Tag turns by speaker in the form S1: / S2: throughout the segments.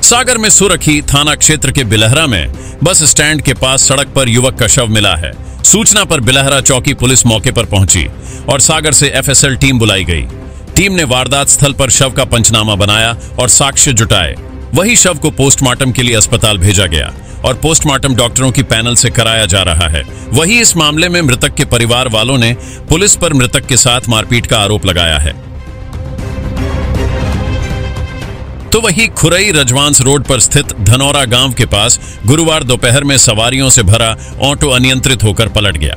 S1: सागर में सुरखी थाना क्षेत्र के बिलहरा में बस स्टैंड के पास सड़क पर युवक का शव मिला है। सूचना पर बिलहरा चौकी पुलिस मौके पर पहुंची और सागर से एफएसएल टीम बुलाई गई। टीम ने वारदात स्थल पर शव का पंचनामा बनाया और साक्ष्य जुटाए। वही शव को पोस्टमार्टम के लिए अस्पताल भेजा गया और पोस्टमार्टम डॉक्टरों की पैनल से कराया जा रहा है। वही इस मामले में मृतक के परिवार वालों ने पुलिस पर मृतक के साथ मारपीट का आरोप लगाया है। तो वही खुरई रजवांस रोड पर स्थित धनौरा गांव के पास गुरुवार दोपहर में सवारियों से भरा ऑटो अनियंत्रित होकर पलट गया।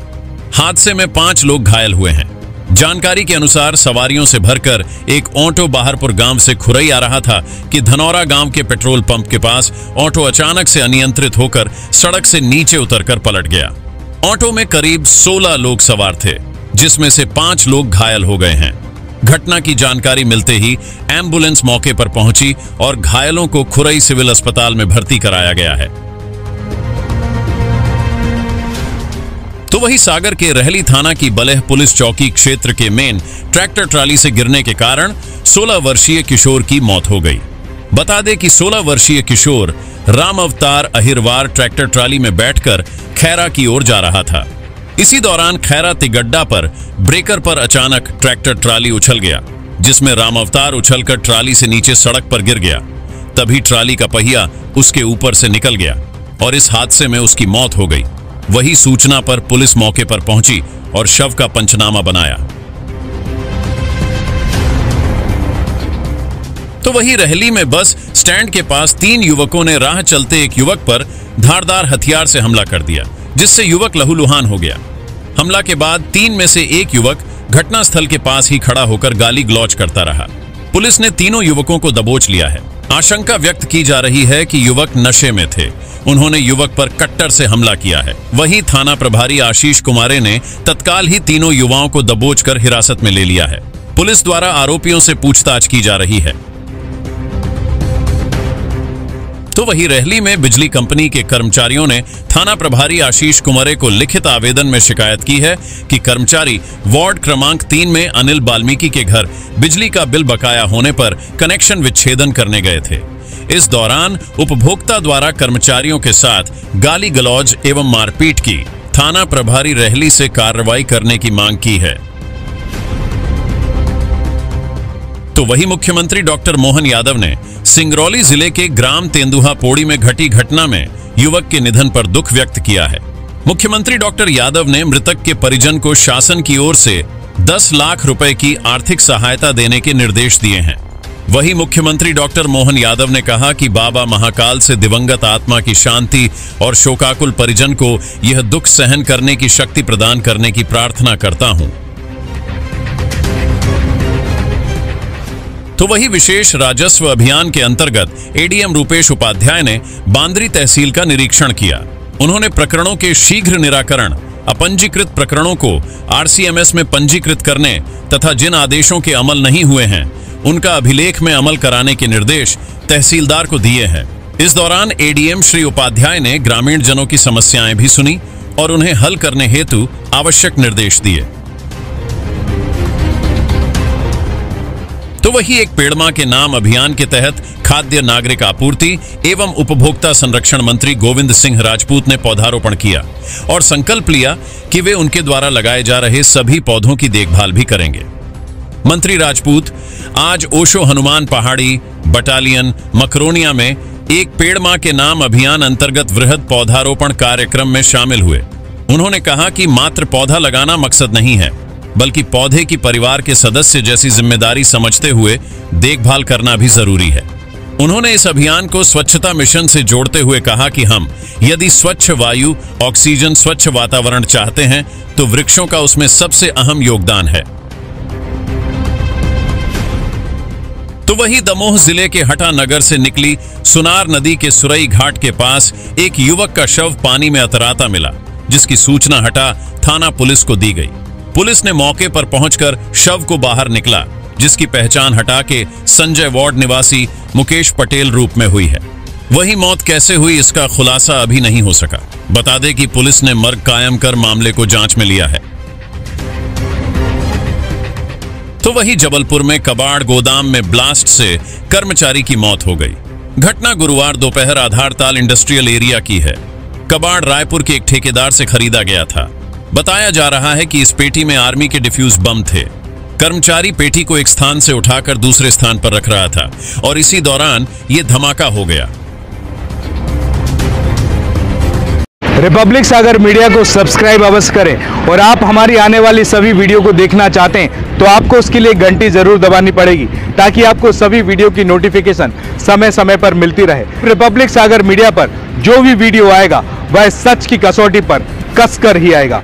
S1: हादसे में 5 लोग घायल हुए हैं। जानकारी के अनुसार सवारियों से भरकर एक ऑटो बाहरपुर गांव से खुरई आ रहा था कि धनौरा गांव के पेट्रोल पंप के पास ऑटो अचानक से अनियंत्रित होकर सड़क से नीचे उतरकर पलट गया। ऑटो में करीब 16 लोग सवार थे, जिसमें से 5 लोग घायल हो गए हैं। घटना की जानकारी मिलते ही एम्बुलेंस मौके पर पहुंची और घायलों को खुरई सिविल अस्पताल में भर्ती कराया गया है। तो वही सागर के रहली थाना की बलेह पुलिस चौकी क्षेत्र के मेन ट्रैक्टर ट्राली से गिरने के कारण 16 वर्षीय किशोर की मौत हो गई। बता दें कि 16 वर्षीय किशोर राम अवतार अहिरवार ट्रैक्टर ट्राली में बैठकर खैरा की ओर जा रहा था। इसी दौरान खैरा तिगड्डा पर ब्रेकर पर अचानक ट्रैक्टर ट्राली उछल गया, जिसमें राम अवतार उछलकर ट्राली से नीचे सड़क पर गिर गया। तभी ट्राली का पहिया उसके ऊपर से निकल गया और इस हादसे में उसकी मौत हो गई। वही सूचना पर पुलिस मौके पर पहुंची और शव का पंचनामा बनाया। तो वही रहली में बस स्टैंड के पास 3 युवकों ने राह चलते एक युवक पर धारदार हथियार से हमला कर दिया, जिससे युवक लहूलुहान हो गया। हमला के बाद 3 में से एक युवक घटनास्थल के पास ही खड़ा होकर गाली गलौज करता रहा। पुलिस ने तीनों युवकों को दबोच लिया है। आशंका व्यक्त की जा रही है कि युवक नशे में थे। उन्होंने युवक पर कट्टर से हमला किया है। वहीं थाना प्रभारी आशीष कुमारे ने तत्काल ही तीनों युवाओं को दबोचकर हिरासत में ले लिया है। पुलिस द्वारा आरोपियों से पूछताछ की जा रही है। तो वही रहली में बिजली कंपनी के कर्मचारियों ने थाना प्रभारी आशीष कुमारे को लिखित आवेदन में शिकायत की है कि कर्मचारी वार्ड क्रमांक 3 में अनिल वाल्मीकि के घर बिजली का बिल बकाया होने पर कनेक्शन विच्छेदन करने गए थे। इस दौरान उपभोक्ता द्वारा कर्मचारियों के साथ गाली गलौज एवं मारपीट की। थाना प्रभारी रहली से कार्रवाई करने की मांग की है। तो वही मुख्यमंत्री डॉक्टर मोहन यादव ने सिंगरौली जिले के ग्राम तेंदुहा पोड़ी में घटी घटना में युवक के निधन पर दुख व्यक्त किया है। मुख्यमंत्री डॉक्टर यादव ने मृतक के परिजन को शासन की ओर से 10 लाख रुपए की आर्थिक सहायता देने के निर्देश दिए हैं। वही मुख्यमंत्री डॉक्टर मोहन यादव ने कहा कि बाबा महाकाल से दिवंगत आत्मा की शांति और शोकाकुल परिजन को यह दुख सहन करने की शक्ति प्रदान करने की प्रार्थना करता हूं। तो वही विशेष राजस्व अभियान के अंतर्गत एडीएम रूपेश उपाध्याय ने बांदरी तहसील का निरीक्षण किया। उन्होंने प्रकरणों के शीघ्र निराकरण, अपंजीकृत प्रकरणों को आरसीएमएस में पंजीकृत करने तथा जिन आदेशों के अमल नहीं हुए हैं उनका अभिलेख में अमल कराने के निर्देश तहसीलदार को दिए हैं। इस दौरान एडीएम श्री उपाध्याय ने ग्रामीण जनों की समस्याएं भी सुनी और उन्हें हल करने हेतु आवश्यक निर्देश दिए। तो वही एक पेड़ मां के नाम अभियान के तहत खाद्य नागरिक आपूर्ति एवं उपभोक्ता संरक्षण मंत्री गोविंद सिंह राजपूत ने पौधारोपण किया और संकल्प लिया कि वे उनके द्वारा लगाए जा रहे सभी पौधों की देखभाल भी करेंगे। मंत्री राजपूत आज ओशो हनुमान पहाड़ी बटालियन मकरोनिया में एक पेड़ मां के नाम अभियान अंतर्गत वृहद पौधारोपण कार्यक्रम में शामिल हुए। उन्होंने कहा कि मात्र पौधा लगाना मकसद नहीं है, बल्कि पौधे की परिवार के सदस्य जैसी जिम्मेदारी समझते हुए देखभाल करना भी जरूरी है। उन्होंने इस अभियान को स्वच्छता मिशन से जोड़ते हुए कहा कि हम यदि स्वच्छ वायु, ऑक्सीजन, स्वच्छ वातावरण चाहते हैं तो वृक्षों का उसमें सबसे अहम योगदान है। तो वही दमोह जिले के हटा नगर से निकली सुनार नदी के सुरई घाट के पास एक युवक का शव पानी में अतराता मिला, जिसकी सूचना हटा थाना पुलिस को दी गई। पुलिस ने मौके पर पहुंचकर शव को बाहर निकला, जिसकी पहचान हटा के संजय वार्ड निवासी मुकेश पटेल रूप में हुई है। वही मौत कैसे हुई इसका खुलासा अभी नहीं हो सका। बता दें कि पुलिस ने मर्ग कायम कर मामले को जांच में लिया है। तो वही जबलपुर में कबाड़ गोदाम में ब्लास्ट से कर्मचारी की मौत हो गई। घटना गुरुवार दोपहर आधारताल इंडस्ट्रियल एरिया की है। कबाड़ रायपुर के एक ठेकेदार से खरीदा गया था। बताया जा रहा है कि इस पेटी में आर्मी के डिफ्यूज बम थे। कर्मचारी पेटी को एक स्थान से उठाकर दूसरे स्थान पर रख रहा था और इसी दौरान यह धमाका हो गया।
S2: रिपब्लिक सागर मीडिया को सब्सक्राइब अवश्य करें और आप हमारी आने वाली सभी वीडियो को देखना चाहते हैं तो आपको उसके लिए घंटी जरूर दबानी पड़ेगी ताकि आपको सभी वीडियो की नोटिफिकेशन समय समय पर मिलती रहे। रिपब्लिक सागर मीडिया पर जो भी वीडियो आएगा वह सच की कसौटी पर कसकर ही आएगा।